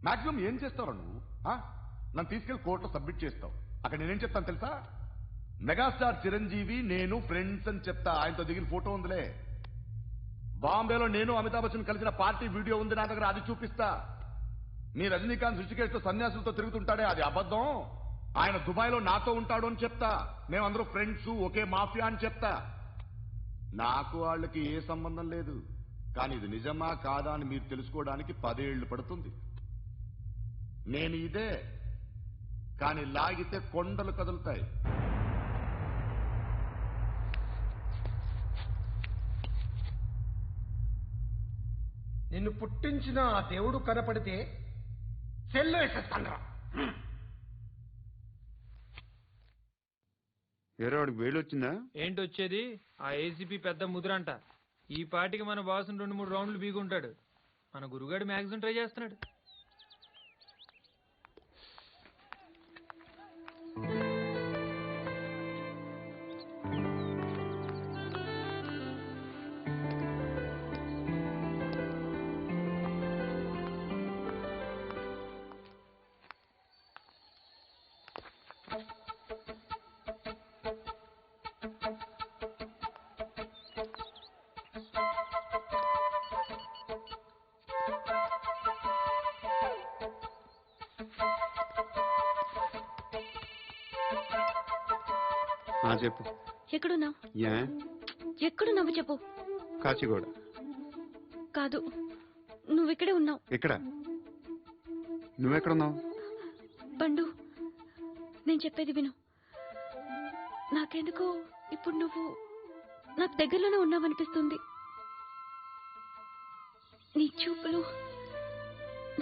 Maximum ఏం చేస్తావు నువ్వు? నన్ను తీసుకెళ్లి కోర్టులో సబ్మిట్ చేస్తావు. అక్కడ నేనేం చెప్తాను తెలుసా? మెగాస్టార్ చిరంజీవి నేను ఫ్రెండ్స్ అని చెప్తా. ఆయనతో దిగిన ఫోటో ఉందిలే. బాంబేలో నేను అమితాబ్ బచ్చన్ కలిసిన పార్టీ వీడియో ఉంది నా దగ్గర, అది చూపిస్తా. మీ రజనీకాంత్ ఋషికేశ్తో సన్యాసులతో తిరుగుతుంటాడే, అది అబద్ధం. ఆయన దుబాయ్ లో నాతో ఉంటాడు అని చెప్తా. మేమందరూ ఫ్రెండ్స్, ఒకే మాఫియా అని చెప్తా. నాకు వాళ్ళకి ఏ సంబంధం లేదు. కానీ ఇది నిజమా కాదా అని మీరు తెలుసుకోవడానికి 10 ఏళ్లు పడుతుంది. నేను ఇదే, కానీ లాగితే కొండలు కదులుతాయి. నిన్ను పుట్టించిన ఆ దేవుడు కనపడితే సెల్లు వేసేస్తాను. వేరే వాడికి వేలు వచ్చిందా? ఏంటి వచ్చేది? ఆ ఏసీపీ పెద్ద ముద్రంట. ఈ పాటికి మన బాసును 2-3 రౌండ్లు బీగుంటాడు. మన గురుగాడు మ్యాక్సిమం ట్రై చేస్తున్నాడు. చెప్పు. ఎక్కడున్నావు? ఏ ఎక్కడున్నావు చెప్పు. కాచిగూడ. కాదు, నువ్వు ఇక్కడే ఉన్నావు. ఎక్కడ? నువ్వెక్కడున్నావు? బండు, నేను చెప్పేది విను. నాకెందుకో ఇప్పుడు నువ్వు నాకు దగ్గరలోనే ఉన్నావనిపిస్తుంది. నీ చూపులు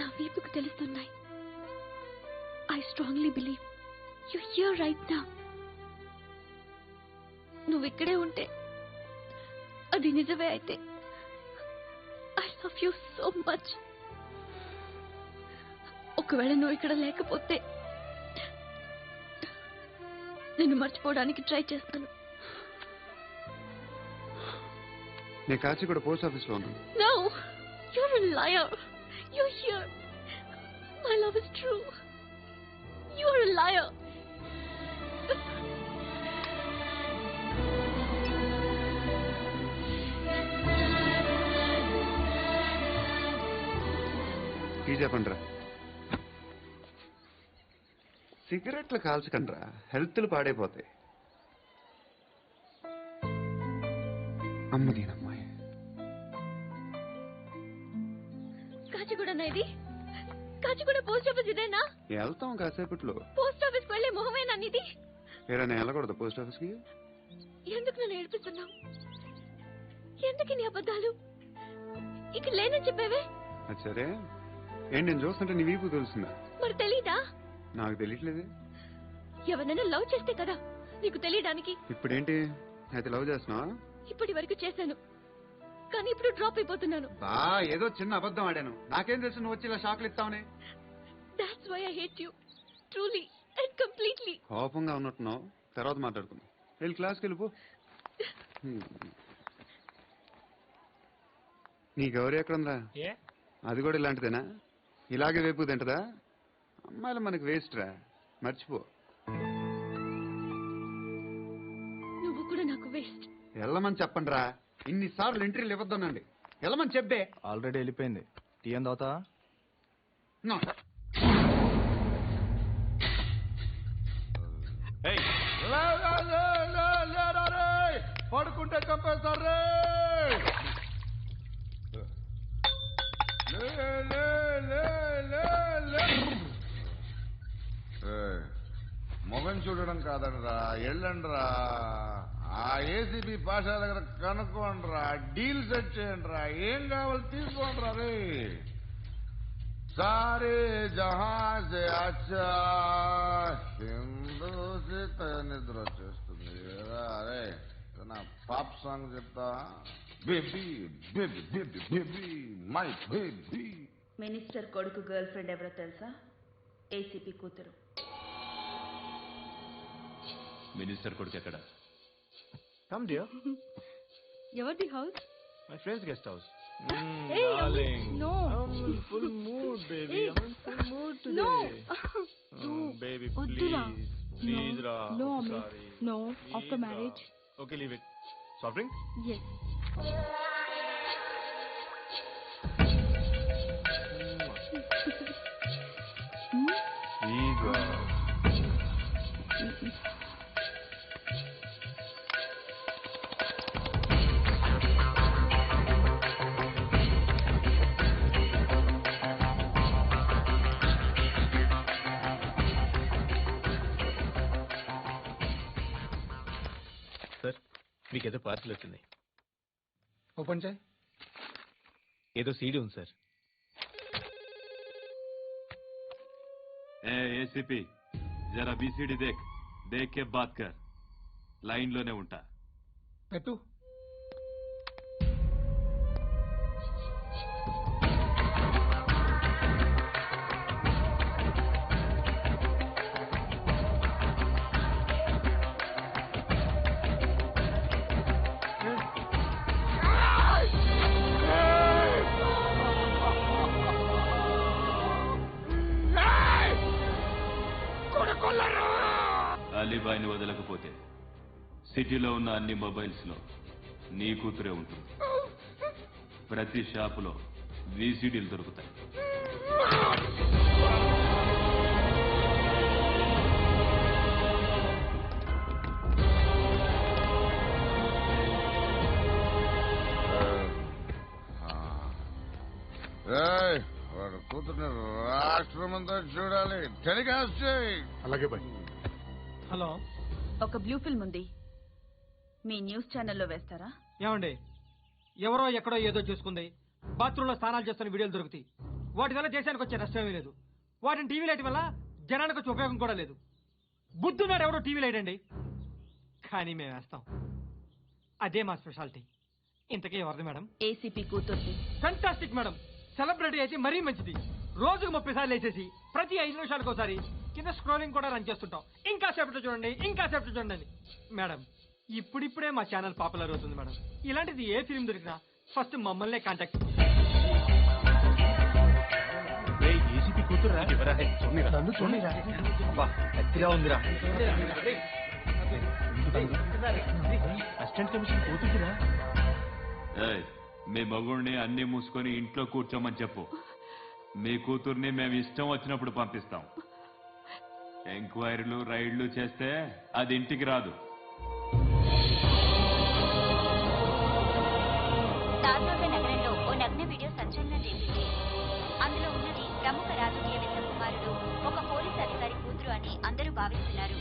నా వీపుకు తెలుస్తున్నాయి. I strongly believe you here right now. నువ్వు ఇక్కడే ఉంటే అది నిజమే అయితే I love you so much. ఒకవేళ నువ్వు ఇక్కడ లేకపోతే నేను మర్చిపోవడానికి ట్రై చేస్తాను. నేను కాచిగూడ పోస్ట్ ఆఫీస్ లో ఉన్నాను. No, you're a liar. You're here. My love is true. You're a liar. Tea చెప్పండిరా. సిగరెట్లు కాల్చకండ్రా, హెల్త్లు పాడైపోతాయి. అమ్మదీనమ్మాయి. కాచిగూడనా ఇది? కాచిగూడ పోస్ట్ ఆఫీస్ ఇదేనా? వెళ్తాం కాసేపట్లో. పోస్ట్ ఆఫీస్ వెళ్ళే మొహమేనా నీది? ఏరా నేను వెళ్ళకూడదు పోస్ట్ ఆఫీస్ కి? ఎందుకు నన్ను ఏడిపిస్తున్నావు? ఎందుకు నీ అబద్ధాలు? ఇక్కడ లేనని చెప్పేవే. అది సరే, ఏంటి నేను చూస్తుంటే నీ వీపు తెలుస్తుందా? మరి తెలీదా? నాకు తెలియట్లేదే. ఎవరైనా లవ్ చేస్తే కదా నీకు తెలియడానికి. ఇప్పుడేంటి అయితే లవ్ చేస్తున్నావా? ఇప్పటి వరకు చేశాను, కానీ ఇప్పుడు డ్రాప్ అయిపోతున్నాను. బా ఏదో చిన్న అబద్ధం ఆడాను. నాకేం తెలుసు నువ్వు వచ్చి ఇలా షాక్లు ఇస్తావని. That's why I hate you. Truly and completely. కోపంగా ఉన్నట్టున్నావు, తర్వాత మాట్లాడుకుందాం. వెళ్ళి క్లాస్కి వెళ్ళిపో. నీ గౌరీ ఎక్కడుందా? అది కూడా ఇలాంటిదేనా? ఇలాగే వేపు తింటదా? అమ్మాయిలు మనకి వేస్ట్ రా, మర్చిపో. నువ్వు కూడా నాకు వేస్ట్. వెళ్ళమని చెప్పండి రా. ఇన్నిసార్లు ఎంట్రీలు ఇవ్వద్దనండి. వెళ్ళమని చెప్పే. ఆల్రెడీ వెళ్ళిపోయింది. టీ ఏం తాగుతావా? పడుకుంటే చంపేస్తారే. మొగం చూడడం కాదండ్రా, వెళ్ళండ్రా. ఆ ఏసీబీ పాషా దగ్గర కనుక్కోండ్రా, డీల్ సెట్ చేయండిరా, ఏం కావాలి తీసుకోండిరా. రే సారే జహాజ్ అచ్చా హిందూ నిద్ర వచ్చేస్తుంది. అరే నా పాప్ సాంగ్ చెప్తా. Baby baby baby baby my baby. Minister కొడుకు గర్ల్ ఫ్రెండ్ ఎవరో తెలుసా? ఏసీపీ కూతురు. మినిస్టర్ కొడుకు ఎక్కడ? Come dear. ఎవరిది house? My friend's guest house. Hey, Darling. no. I'm in full mood, baby. I'm in full No. Baby వద్దురా. Please రా No, Amit. Sorry No, after marriage. Okay leave it soft drink Yes. ఈగా sir మీకేదో parcel వచ్చింది open చేయి. ఏదో CD ఉంది sir ACP జరా బీసీడీ దేక్ కే బాత్ కర్ లైన్ లోనే ఉంటా. పెట్టు. అలీబాయిని వదలకపోతే సిటీలో ఉన్న అన్ని మొబైల్స్ లో నీ కూతురే ఉంటుంది. ప్రతి షాపులో వీసీడీలు దొరుకుతాయి. వాడు కూతుర్ని రాష్ట్రమంతా చూడాలి. టెలికాస్ట్ చేయి. అలాగే బాయ్. హలో ఒక బ్లూ ఫిల్మ్ ఉంది, మీ న్యూస్ ఛానల్లో వేస్తారా? ఏమండి, ఎవరో ఎక్కడో ఏదో చూసుకుంది, బాత్రూంలో స్నానాలు చేస్తున్న వీడియోలు దొరుకుతాయి. వాటి వల్ల దేశానికి వచ్చే నష్టమేమీ లేదు. వాటిని టీవీ లైట్ వల్ల జనానికి వచ్చే ఉపయోగం కూడా లేదు. బుద్ధున్నాడు ఎవడో టీవీ లైట్ కానీ మేము వేస్తాం. అదే మా స్పెషాలిటీ. ఇంతకీ ఎవరిది మేడం? ఏసీపీ కూతుర్ది. Fantastic madam. సెలబ్రిటీ అయితే మరీ మంచిది. రోజుకు 30 సార్లు వేసేసి ప్రతి 5 నిమిషాలకు ఒకసారి కింద స్క్రోలింగ్ కూడా రన్ చేస్తుంటాం. ఇంకా సేపట్లో చూడండి, ఇంకా సేపట్లో చూడండి. మేడం, ఇప్పుడిప్పుడే మా ఛానల్ పాపులర్ అవుతుంది మేడం. ఇలాంటిది ఏ ఫిల్మ్ దొరికినా ఫస్ట్ మమ్మల్నే కాంటాక్ట్. ఏసీపీ కూతురా నన్ను చూడరా అతిగా ఉందిరా. అసిస్టెంట్ కమిషన్ కూతురా. మీ మగుడిని అన్ని మూసుకొని ఇంట్లో కూర్చోమని చెప్పు. మీ కూతుర్ని మేము ఇష్టం వచ్చినప్పుడు పంపిస్తాం. ఎంక్వైరీలు రైడ్లు చేస్తే అది ఇంటికి రాదు. తాజాగా నగరంలో ఓ నగ్న వీడియో సంచలనం రేపింది. అందులో ఉన్నది ప్రముఖ రాజకీయవేత్త కుమారుడు, ఒక పోలీస్ అధికారి కూతురు అని అందరూ భావిస్తున్నారు.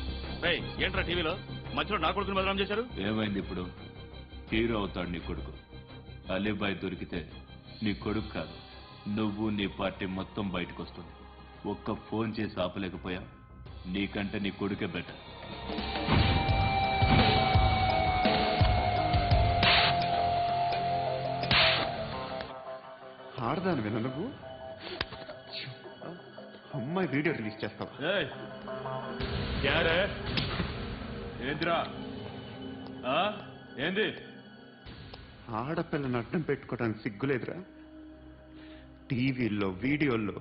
ఏంట్రా టీవీలో మధ్యలో నా కొడుకుని బదనాం చేశారు? ఏమైంది ఇప్పుడు? హీరో అవుతాడు నీ కొడుకు. అలీబాయ్ దొరికితే నీ కొడుకు కాదు, నువ్వు నీ పార్టీ మొత్తం బయటకు వస్తుంది. ఒక్క ఫోన్ చేసి ఆపలేకపోయా, నీకంటే నీ కొడుకే బెటర్. ఆడదాను విన నువ్వు అమ్మాయి వీడియో రిలీజ్ చేస్తావు. ఏంద్రా ఏంది? ఆడపిల్లని అడ్డం పెట్టుకోవడానికి సిగ్గులేదురా? టీవీల్లో వీడియోల్లో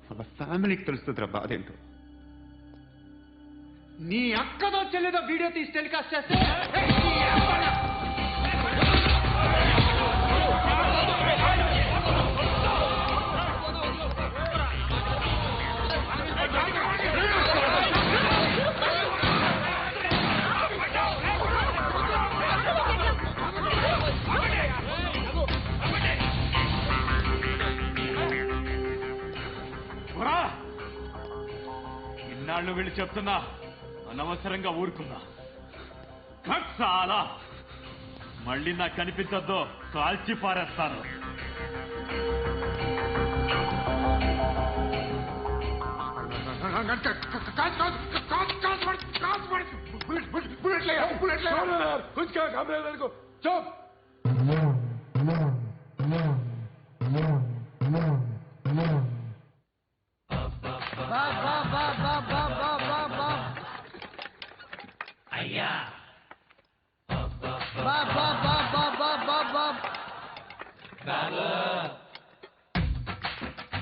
వాళ్ళ ఫ్యామిలీకి తెలుస్తుందిరా బాధేంటో. నీ అక్కదో చెల్లిదో వీడియో తీసి టెలికాస్ట్ చేస్తే ఇన్నాళ్ళు వీళ్ళు చెప్తున్నా అనవసరంగా ఊరుకున్నా. చాలా మళ్ళీ నాకు కనిపించద్దు, కాల్చి పారేస్తాను.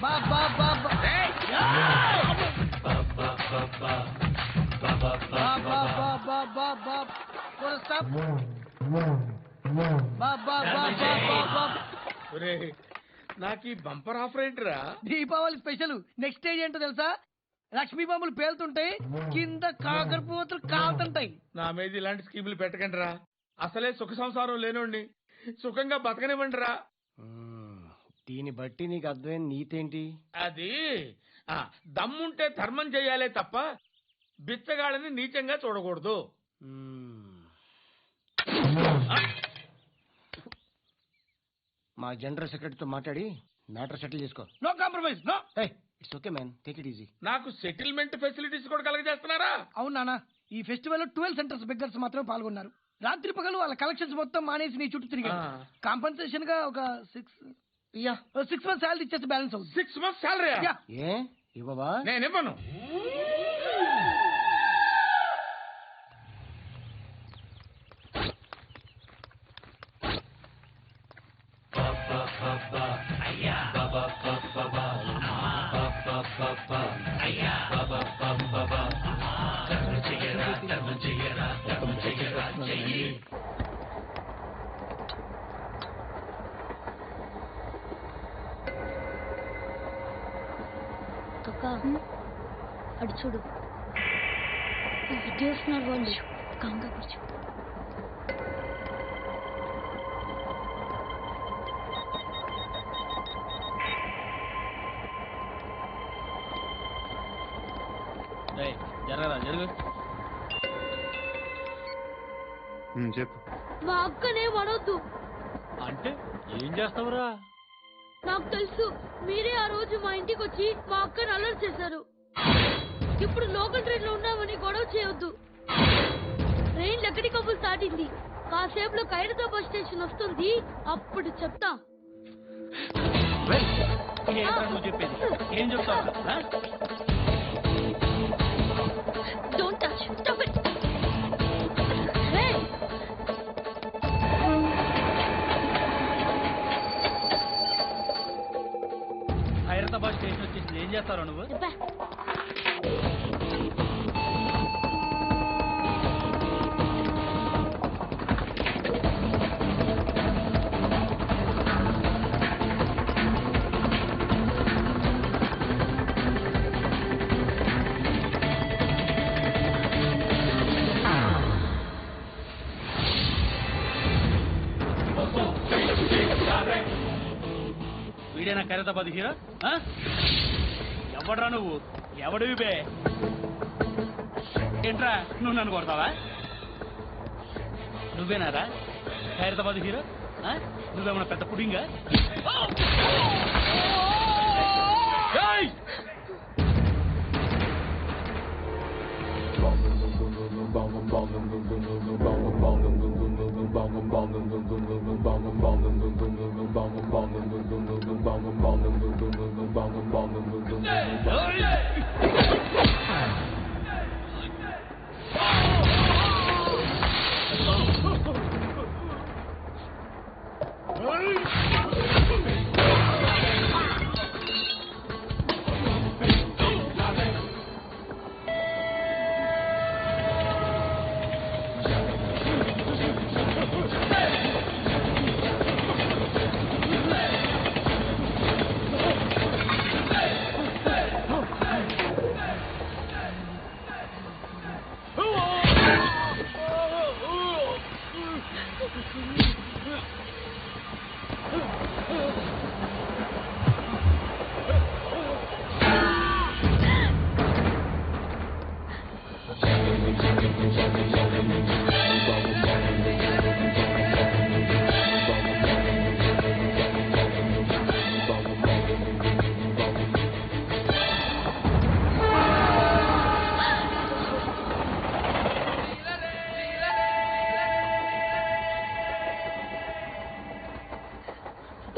బాబా నాకు ఈ బంపర్ ఆఫర్ ఏంటిరా? దీపావళి స్పెషల్. నెక్స్ట్ స్టేజ్ ఏంటో తెలుసా? లక్ష్మీ బాంబులు పేలుతుంటాయి, కింద కాకరపోతులు కాలుతుంటాయి. నా మీద ఇలాంటి స్కీములు పెట్టకండి రా. అసలే సుఖ సంసారం లేనోడిని సుఖంగా బతకనివ్వండి రా. దీన్ని బట్టి నీకు అర్థమైన నీతేంటి? అది దమ్ముంటే ధర్మం చెయ్యాలే తప్ప బిచ్చగాళ్ళని నీచంగా చూడకూడదు. మా జనరల్ సెక్రటరీతో మాట్లాడి మ్యాటర్ సెటిల్ చేసుకో. No compromise, no. It's okay man, take it easy. నాకు సెటిల్మెంట్ ఫెసిలిటీస్ కూడా కలగజేస్తున్నారా? అవును నాన్న, ఈ ఫెస్టివల్ లో 12 సెంటర్స్ బెగ్గర్స్ మాత్రమే పాల్గొన్నారు. రాత్రి పగలు వాళ్ళ కలెక్షన్స్ మొత్తం మానేసి నీ చుట్టూ తిరిగారు. కాంపన్సేషన్ గా ఒక 6 months శాలరీ ఇచ్చేసి బ్యాలెన్స్ అవుతుంది. 6 months శాలరీ? ఏ ఇవ్వవా? నేను ఇవ్వను. అడు చూడు, వస్తున్నారు వాళ్ళు. కాంగా కూర్చో. చెప్పు. మా అక్కనే వడొద్దు. అంటే ఏం చేస్తావురా? నాకు తెలుసు, మీరే ఆ రోజు మా ఇంటికి వచ్చి మా అక్కని అల్లరి చేశారు. ఇప్పుడు లోకల్ ట్రైన్ లో ఉన్నామని గొడవ చేయొద్దు. ట్రైన్ ఎక్కడి కబులు దాటింది. కాసేపులో ఖైరతా బస్ స్టేషన్ వస్తుంది, అప్పుడు చెప్తా. ఏం చెప్తావు? Don't touch, stop it. Hyderabad station వచ్చేసి ఏం చేస్తావు నువ్వు? వీడేనా ఖైరతాబాద్ హీరో? ఎవడరా నువ్వు? ఎవడివి బే? ఏంట్రా నువ్వు నన్ను కొడతావా? నువ్వేనారా ఖైరతాబాద్ హీరో? నువ్వేమన్నా పెద్ద పుడింగా?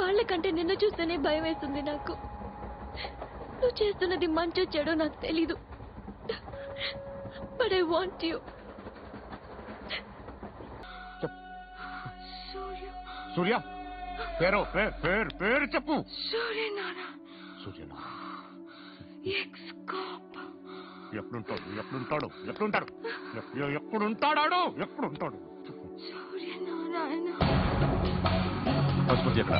వాళ్ళకంటే నిన్ను చూస్తేనే భయం వేస్తుంది నాకు. నువ్వు చేస్తున్నది మంచో చెడో నాకు తెలీదు. But I want you. Surya పేరు చెప్పు. సూర్యనారాయణ. ఎప్పుడుంటాడు? సూర్యనారాయణ. పశుపతి ఎక్కడ?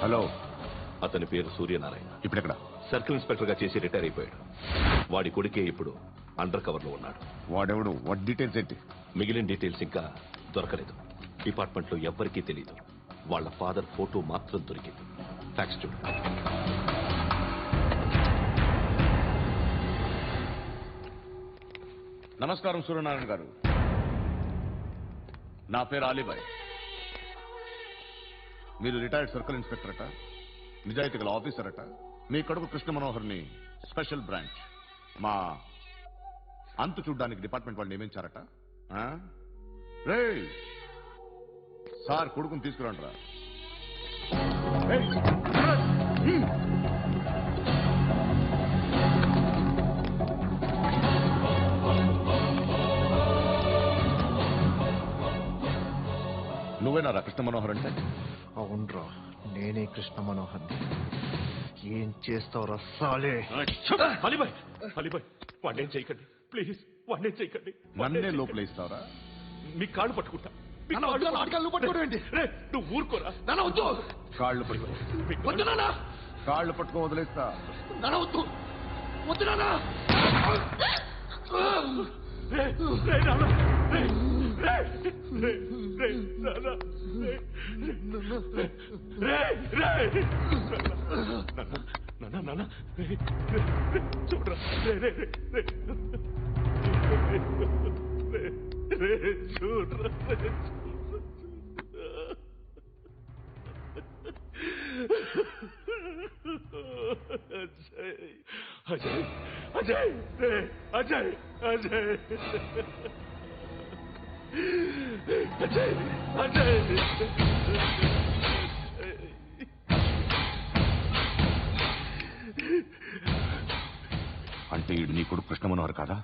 హలో, అతని పేరు సూర్యనారాయణ. ఇప్పుడెక్కడ? సర్కిల్ ఇన్స్పెక్టర్ గా చేసి రిటైర్ అయిపోయాడు. వాడి కొడుకే ఇప్పుడు అండర్ కవర్ లో ఉన్నాడు. వాడెవడు? వాడి డీటెయిల్స్ ఏంటి? మిగిలిన డీటెయిల్స్ ఇంకా దొరకలేదు. డిపార్ట్మెంట్ లో ఎవ్వరికీ తెలియదు. వాళ్ళ ఫాదర్ ఫోటో మాత్రం దొరికింది. ఫ్యాక్స్ చూడు. నమస్కారం సూర్యనారాయణ గారు. నా పేరు అలీబాయ్. మీరు రిటైర్డ్ సర్కిల్ ఇన్స్పెక్టర్ అట, నిజాయితీ గల ఆఫీసర్ అట. మీ కొడుకు కృష్ణ మనోహర్ని స్పెషల్ బ్రాంచ్ మా అంతు చూడ్డానికి డిపార్ట్మెంట్ వాళ్ళు నియమించారట. రేయ్, సార్ కొడుకుని తీసుకురండి రా. నువ్వేనారా కృష్ణ మనోహర్ అంటే? అవునరా, నేనే కృష్ణ మనోహర్. ఏం చేస్తావురా సాలే? అలీబాయ్, అలీబాయ్, వాడినేం చేయకండి ప్లీజ్, వాడినేం చేయకండి. నన్నే లోపలేస్తావరా? మీ కాళ్ళు పట్టుకుంటా. నువ్వు ఊరుకోరా. కాళ్ళు పట్టుకో. కాళ్ళు పట్టుకో వదిలేస్తా. చూడరా, చూడరా. అజయ్, అజయ్, అజయ్, అజయ్, అజయ్, అజయ్. అంటే నీ కొడుకు కృష్ణ మనోహర్ కాదా?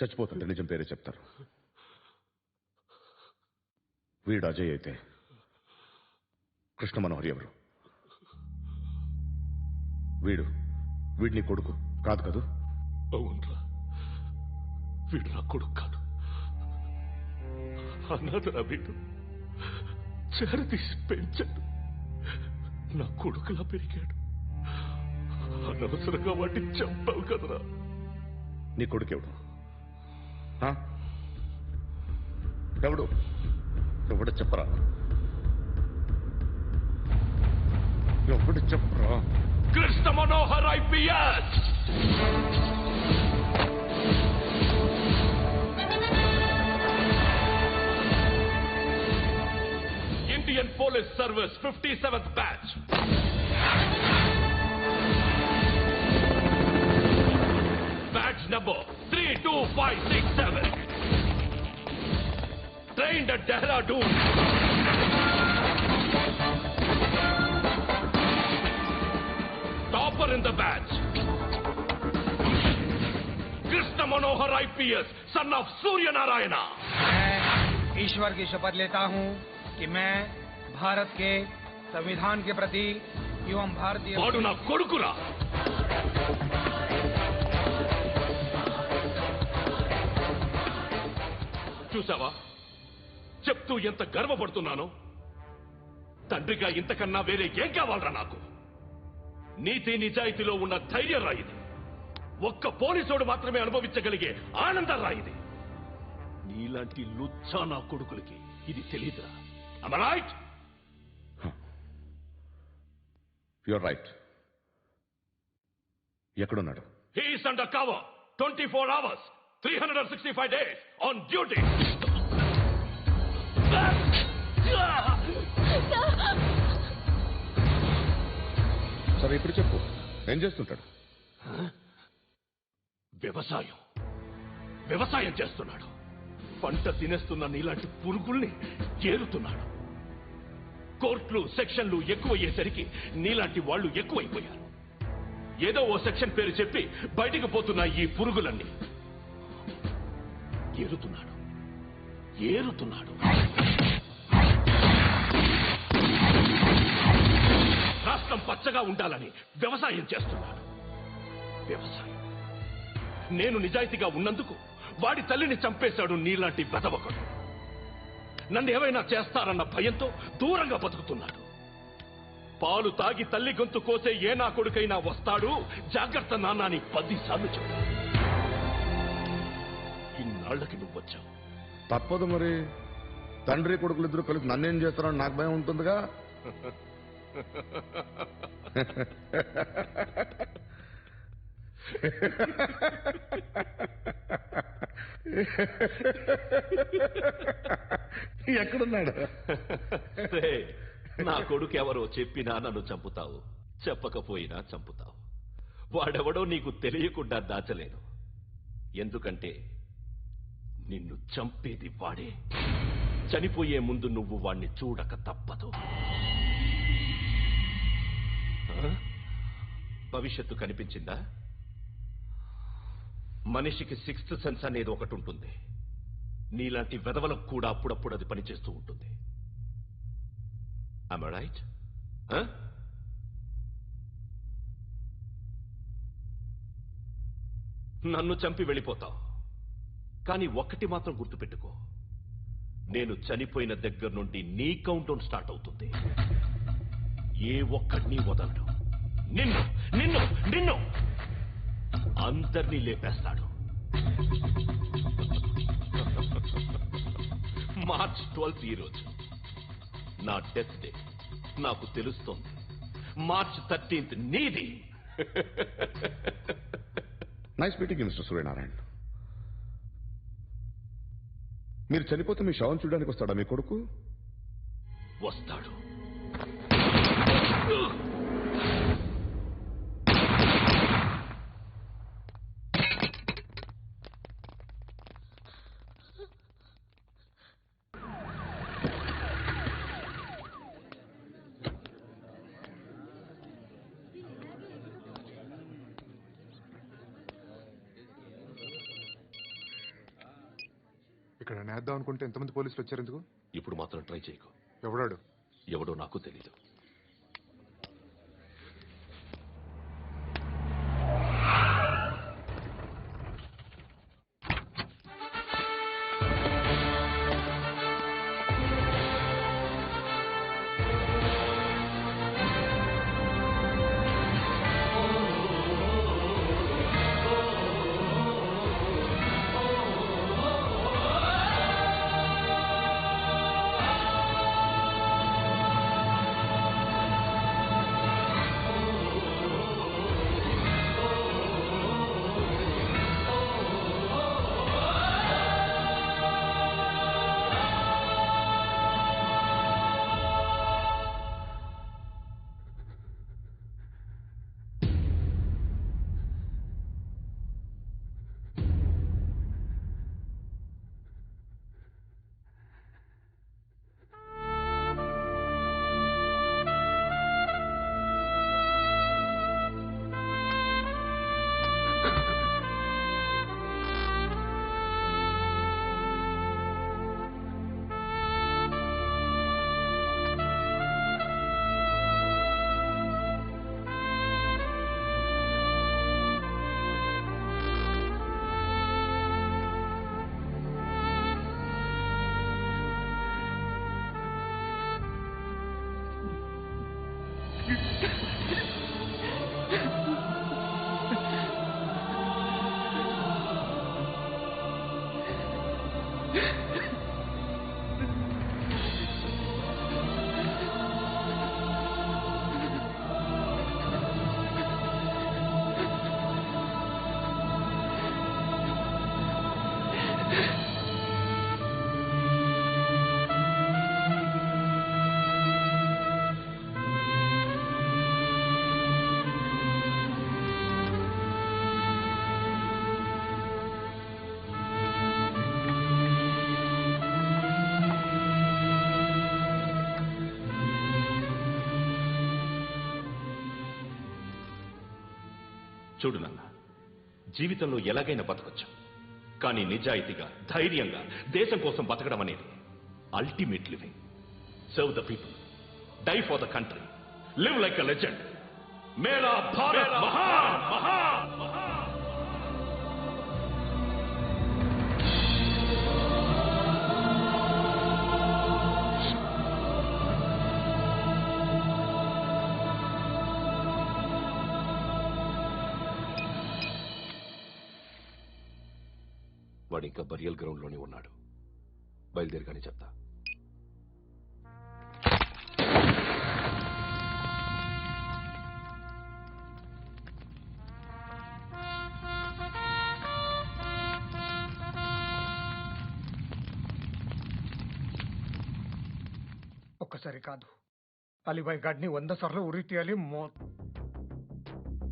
చచ్చిపోతుంటే నిజం పేరే చెప్తారు. వీడు అజయ్ అయితే కృష్ణ మనోహర్ ఎవరు? వీడిని కొడుకు కాదు కదూ? అవునరా, వీడు నా కొడుకు కాదు. అనాథరా వీడు. చేరతీసి పెంచాడు. నా కొడుకులా పెరిగాడు. అనవసరంగా వాటిని చంపావు కదరా. నీ కొడుకెవడు? ఎవడు? ఎవడు చెప్పరా? ఎవడు చెప్పరా? Krishna Manohar IPS. Indian police service 57th batch. Batch number 32567. Trained at Dehradun. Topper in the batch. Krishna Manohar IPS, son of Surya Narayana. मैं ईश्वर की शपथ लेता हूं कि मैं भारत के संविधान के प्रति एवं भारतीय వాడు నా కొడుకురా. చూసావా, చెప్తూ ఎంత గర్వపడుతున్నానో. తండ్రిగా ఇంతకన్నా వేరే ఏం కావాలరా నాకు? నీతి నిజాయితీలో ఉన్న ధైర్యం రా ఇది. ఒక్క పోలీసోడు మాత్రమే అనుభవించగలిగే ఆనందం రా ఇది. నీలాంటి లుచ్చా నా కొడుకులకి ఇది తెలీదురా. Am I right? You're right. ఎక్కడున్నాడు? He is under cover 24 hours 365 days on duty. సరే, ఇప్పుడు చెప్పు, ఏం చేస్తుంటాడు? వ్యవసాయం. వ్యవసాయం చేస్తున్నాడు. పంట తినేస్తున్న నీలాంటి పురుగుల్ని ఏరుతున్నాడు. కోర్టులు సెక్షన్లు ఎక్కువయ్యేసరికి నీలాంటి వాళ్ళు ఎక్కువైపోయారు. ఏదో ఓ సెక్షన్ పేరు చెప్పి బయటికి పోతున్న ఈ పురుగులన్నీ ఏరుతున్నాడు. రాష్ట్రం పచ్చగా ఉండాలని వ్యవసాయం చేస్తున్నాడు. వ్యవసాయం. నేను నిజాయితీగా ఉన్నందుకు వాడి తల్లిని చంపేశాడు నీలాంటి బెదవకుడు. నన్ను ఏమైనా చేస్తారన్న భయంతో దూరంగా బతుకుతున్నాడు. పాలు తాగి తల్లి గొంతు కోసే ఏ నా కొడుకైనా వస్తాడు, జాగ్రత్త నాన్న అని 10 సార్లు చెప్పాడు. ఇన్నాళ్లకి నువ్వు వచ్చావు. తప్పదు మరి. తండ్రి కొడుకులు ఇద్దరు కలిసి నన్నేం చేస్తారని నాకు భయం ఉంటుందిగా. ఎక్కడున్నాడు? నా కొడుకు ఎవరో చెప్పినా నన్ను చంపుతావు, చెప్పకపోయినా చంపుతావు. వాడెవడో నీకు తెలియకుండా దాచలేను. ఎందుకంటే నిన్ను చంపేది వాడే. చనిపోయే ముందు నువ్వు వాణ్ణి చూడక తప్పదు. భవిష్యత్తు కనిపించిందా? మనిషికి 6th సెన్స్ అనేది ఒకటి ఉంటుంది. నీలాంటి వెధవలకు కూడా అప్పుడప్పుడు అది పనిచేస్తూ ఉంటుంది. Am I right? నన్ను చంపి వెళ్ళిపోతావు. కానీ ఒక్కటి మాత్రం గుర్తుపెట్టుకో, నేను చనిపోయిన దగ్గర నుండి నీ కౌంటౌన్ స్టార్ట్ అవుతుంది. ఏ ఒక్కడిని వదలడు. నిన్ను నిన్ను నిన్ను అందరినీ లేపేస్తాడు. మార్చ్ 12 ఈ రోజు నా డెత్ డే. నాకు తెలుస్తోంది. మార్చ్ 13 నీది. Nice meeting mister Suryanarayana. మీరు చనిపోతే మీ శవం చూడడానికి వస్తాడా మీ కొడుకు? వస్తాడు. ఇక్కడ నేద్దాం అనుకుంటే ఎంతమంది పోలీసులు వచ్చారు ఎందుకు? ఇప్పుడు మాత్రం ట్రై చేయకు. ఎవడో నాకు తెలీదు. చూడు నాన్న, జీవితంలో ఎలాగైనా బతకొచ్చు, కానీ నిజాయితీగా ధైర్యంగా దేశం కోసం బతకడం అనేది ultimate living. Serve the people, die for the country, live like a legend. మేరా భారత్ మహాన్ మహాన్ మహాన్. వాడు ఇంకా బరియల్ గ్రౌండ్ లోనే ఉన్నాడు. బయలుదేరగానే చెప్తా. ఒక్కసారి కాదు, అలీబాయ్ గాడిని 100 సార్లు ఉరి తీయాలి.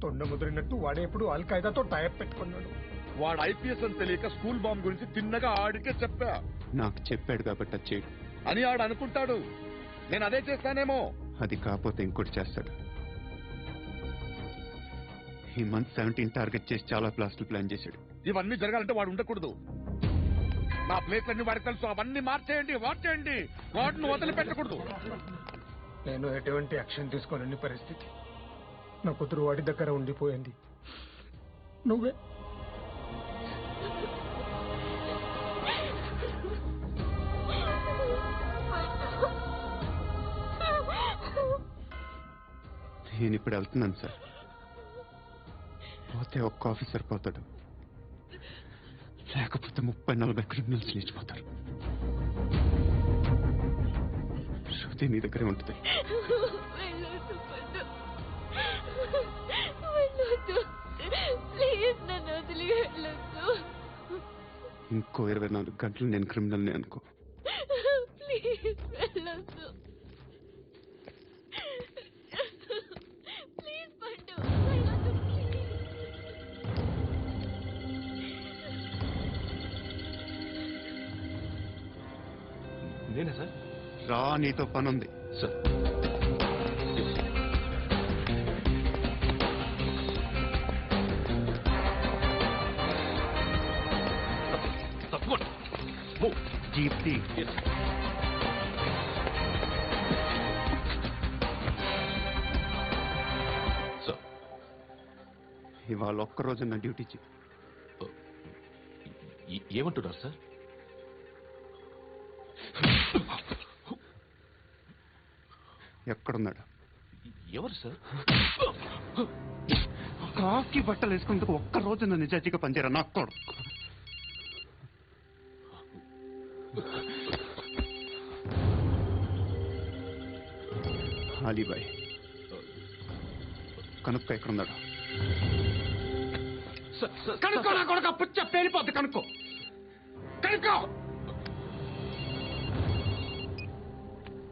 తొండ ముదిరినట్టు వాడే ఎప్పుడు అల్ ఖైదాతో టైప్ పెట్టుకున్నాడు. వాడు ఐపీఎస్ అని తెలియక స్కూల్ బాంబ్ గురించి తిన్నగా ఆడికే చెప్పా. నాకు చెప్పాడు కాబట్టి అది చేయడు అని ఆడు అనుకుంటాడు. నేను అదే చేస్తానేమో. అది కాకపోతే ఇంకోటి చేస్తాడు. ఈ మంత్ 17 టార్గెట్ చేసి చాలా ప్లాస్టులు ప్లాన్ చేశాడు. ఇవన్నీ జరగాలంటే వాడు ఉండకూడదు. నా ప్లేస్ అన్ని వాడికి తెలుసు. అవన్నీ మార్చేయండి, వాటిని వదిలిపెట్టకూడదు. నేను ఎటువంటి యాక్షన్ తీసుకోలేని పరిస్థితి. నా కూతురు వాడి దగ్గర ఉండిపోయింది. నువ్వే నేను ఇప్పుడు వెళ్తున్నాను సార్. పోతే ఒక్క ఆఫీసర్ పోతాడు, లేకపోతే 30-40 క్రిమినల్స్ లేచిపోతారు. శృతి నీ దగ్గరే ఉంటుంది. ఇంకో 24 గంటలు నేను క్రిమినల్ని అనుకో. నేనే సార్. రా, నీతో పనుంది సార్. జీప్తి ఇవాళ ఒక్కరోజు నా డ్యూటీ ఏమంటున్నారు సార్? ఎక్కడున్నాడు? ఎవరు సార్? కాకి బట్టలు వేసుకునేందుకు ఒక్కరోజు నా నిజాయితీగా పనిచేయరా నాకు కూడా. అలీబాయ్ కనుక్క ఎక్కడున్నాడు? కనుక్కో నా కొడుకు పుచ్చ పేలిపోద్ది. కనుక్కో.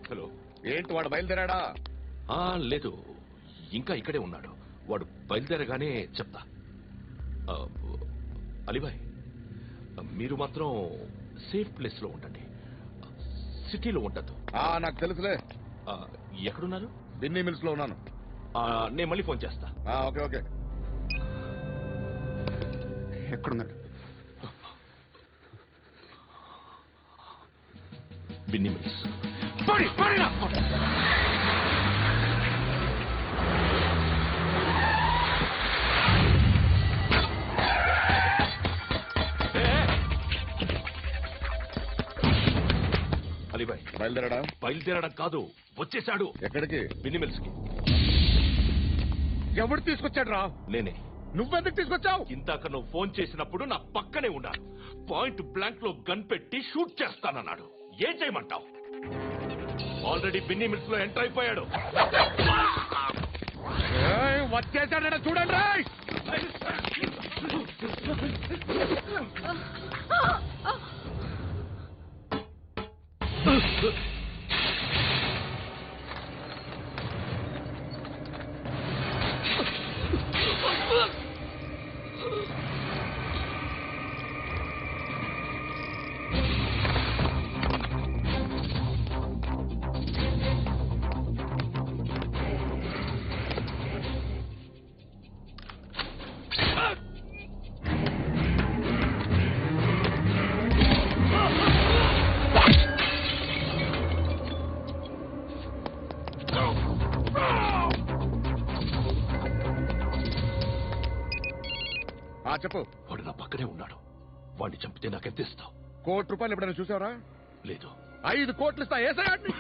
హలో. ఏంటి వాడు బయలుదేరాడా? లేదు, ఇంకా ఇక్కడే ఉన్నాడు. వాడు బయలుదేరగానే చెప్తా. అలీబాయ్, మీరు మాత్రం సేఫ్ ప్లేస్ లో ఉండండి, సిటీలో ఉండద్దు. నాకు తెలుసులే. ఎక్కడున్నారు? బిన్నీ మిల్స్ లో ఉన్నాను. నేను మళ్ళీ ఫోన్ చేస్తా. Okay okay. ఎక్కడున్నాడు? బిన్నీ మిల్స్. అలీబాయ్ బయలుదేరాడా? బయలుదేరడం కాదు, వచ్చేశాడు. ఎక్కడికి? బిన్నీ మిల్స్ కి. ఎవడు తీసుకొచ్చాడు రా? నేనే. నువ్వెందుకు తీసుకొచ్చావు? ఇందాక నువ్వు ఫోన్ చేసినప్పుడు నా పక్కనే ఉన్నాడు. పాయింట్ బ్లాంక్ లో గన్ పెట్టి షూట్ చేస్తానన్నాడు. ఏం చేయమంటావు? ఆల్రెడీ బిన్నీ మిల్స్ లో ఎంటర్ అయిపోయాడు. వచ్చేసాడ చూడండి. చెప్పు. వాడు నా పక్కనే ఉన్నాడు. వాడిని చంపితే నాకెంత ఇస్తావు? ₹1,00,00,000 ఎప్పుడైనా చూసావరా? లేదు. 5 కోట్లు ఇస్తా. ఏసయాడిని.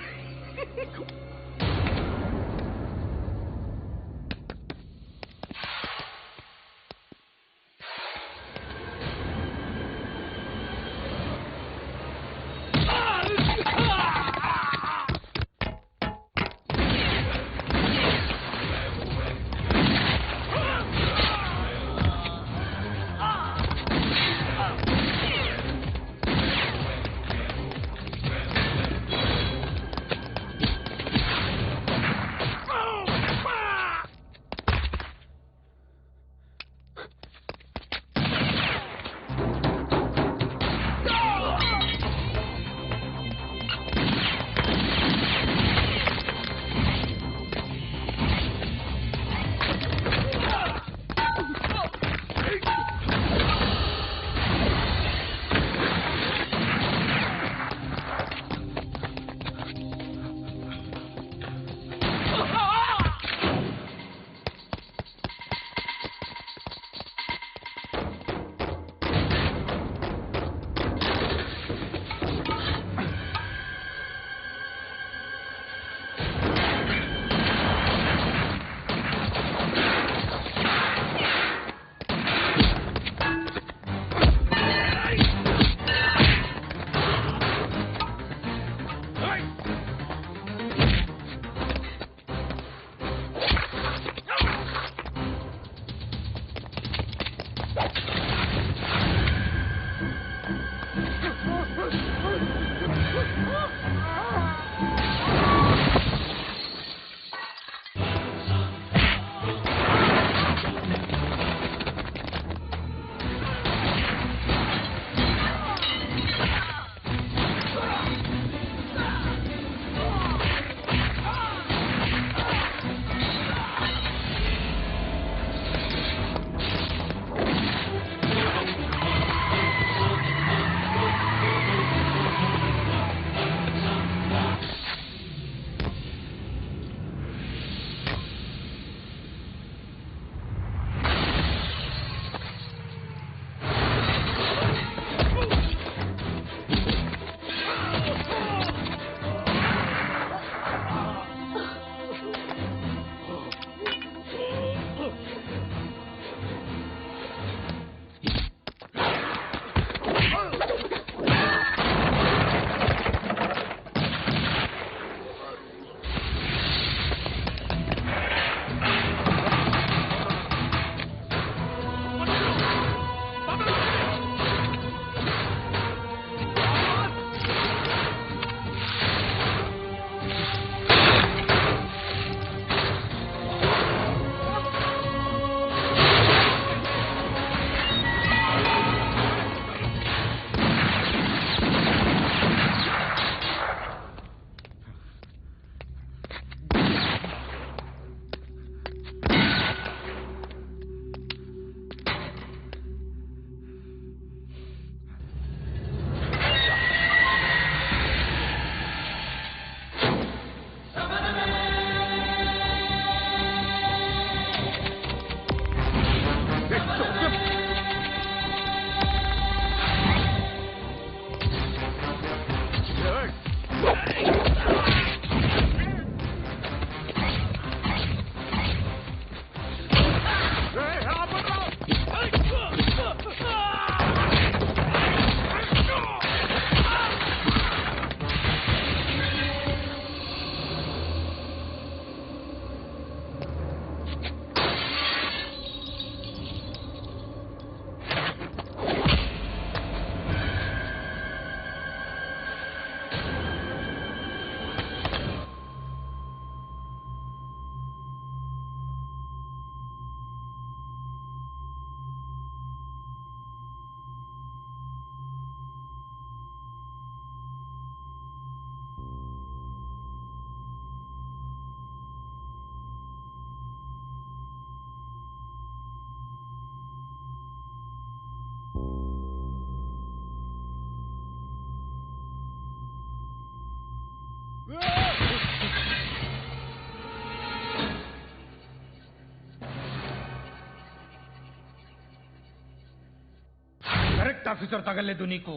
కరెక్ట్ ఆఫీసర్ తగలేదు నీకు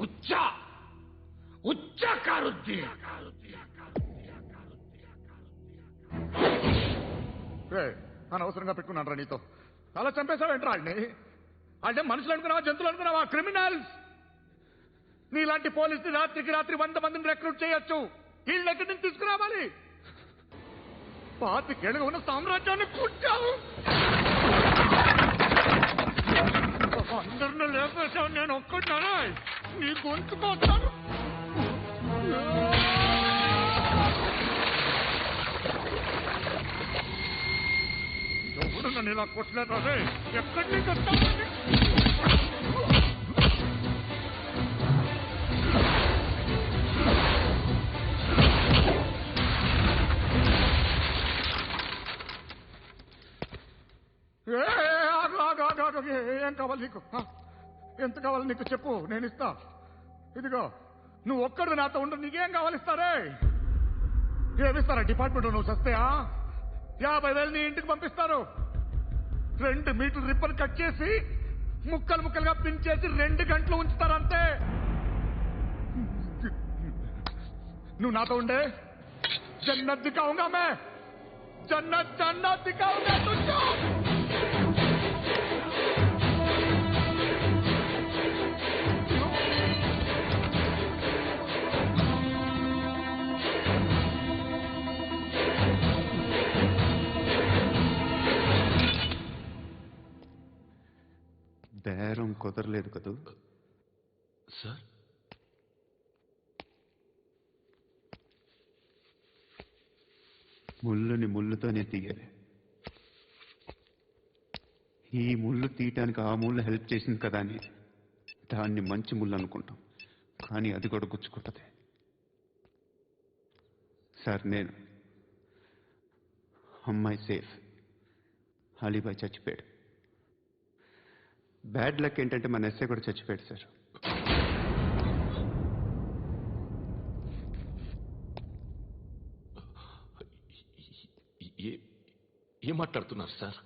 ఉచ్చ కారుద్ది అనవసరంగా పెట్టుకున్నాను రా నీతో అలా చంపేశావేంట్రా ఆయన్ని అంటే మనుషులు అనుకున్నావా జంతువులు అనుకున్నావా క్రిమినల్స్ నీలాంటి పోలీసులు రాత్రికి రాత్రి 100 మందిని రిక్రూట్ చేయొచ్చు వీళ్ళు ఎక్కడి నుంచి తీసుకురావాలి 25 ఏళ్ళుగా ఉన్న సామ్రాజ్యాన్ని కూర్చావు అందరిని లేపేశావు నేను ఒక్కడినారా నీ గొంతుకోతాను ఎవడు నన్ను ఇలా కొట్టలేదు అదే ఎక్కడి నుంచి వస్తాను ఏం కావాలి నీకు ఎంత కావాలి నీకు చెప్పు నేను ఇస్తా ఇదిగో నువ్వు ఒక్కడు నాతో ఉండు నీకేం కావాలిస్తారే ఏమిస్తారా డిపార్ట్మెంట్ నువ్వు చస్తేయా 50,000 నీ ఇంటికి పంపిస్తారు 2 మీటర్లు రిబ్బన్ కట్ చేసి ముక్కలు ముక్కలుగా పిన్ చేసి 2 గంటలు ఉంచుతారంతే నువ్వు నాతో ఉండే జన్నత్ దిఖాऊंगा मैं जन्नत दिखाऊंगा तुझको బేరం కుదరలేదు కదూ సార్ ముళ్ళుని ముళ్ళుతోనే తీయాలి ఈ ముళ్ళు తీయటానికి ఆ ముళ్ళు హెల్ప్ చేసింది కదా అని దాన్ని మంచి ముళ్ళు అనుకుంటాం కానీ అది కూడా గుచ్చుకుంటుంది సార్ నేను అమ్మాయి సేఫ్ అలీబాయ్ చచ్చిపోయాడు బ్యాడ్ లక్ ఏంటంటే మన ఎస్ఐ కూడా చచ్చిపోయాడు సార్ ఏం మాట్లాడుతున్నారు సార్